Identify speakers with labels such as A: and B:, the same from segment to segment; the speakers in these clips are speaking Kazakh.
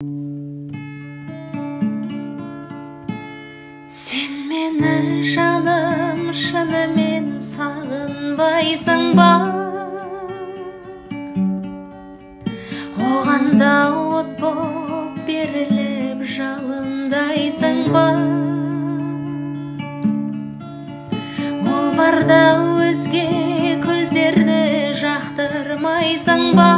A: Sen meni жаным шынымен сағынбайсың ба? Оған да от боп беріліп жалындайсың ба? Ол барда өзге көздерді жақтырмайсың ба?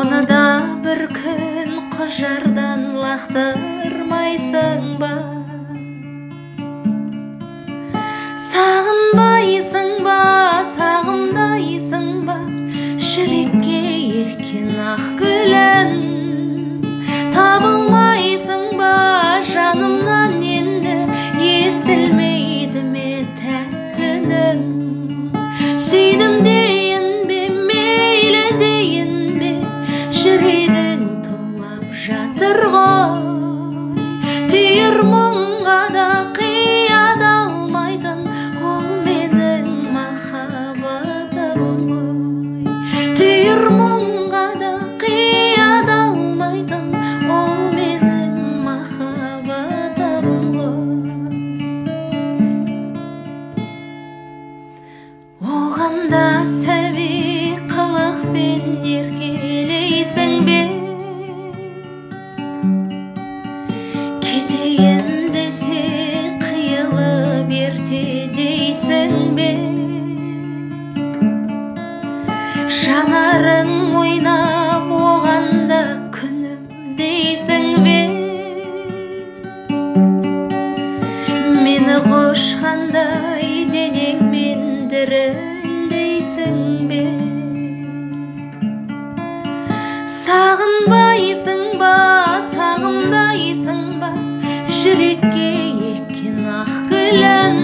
A: Оны да бір күн құжардан лақтырмайсың ба? Сағынбайсың ба, сағымдайсың ба? Жүрекке еккен ақ гүлін табылмайсың ба? Жанымнан енді естілмейді ме тәтті үнің? Сүйдім дейін бе, мейлі дейін бе? Жүрегің тулап жатыр ғой, түйір мұңға да қиядалмайтын ол менің махаббатым ғой. Түйір мұңға да қиядалмайтын ол менің махаббатым ғой. Оған да сәби қылықпен еркелейсің бе? Кетейін десе қиылып ерте дейсің бе? Жанарың ойнап оғанда күнім дейсің бе? Мені қошқандай денеңмен дірілдейсің бе? Сағынбайсың ба, сағымдайсың ба? Жүрекке еккен ақ гүлін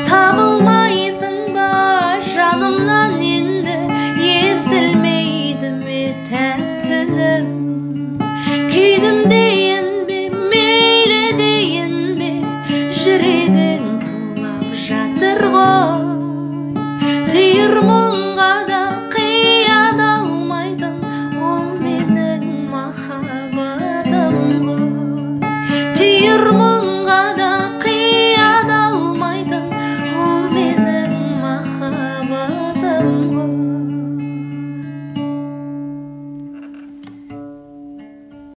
A: табылмайсың ба? Жанымнан енді естілмейді ме тәтті үнің? Күйдім дейін бе, мейлі дейін бе? Жүрегің тулап жатыр ғой, түйір мұңға да қиядалмайтын ол менің махаббатым ғой. Түйір мұң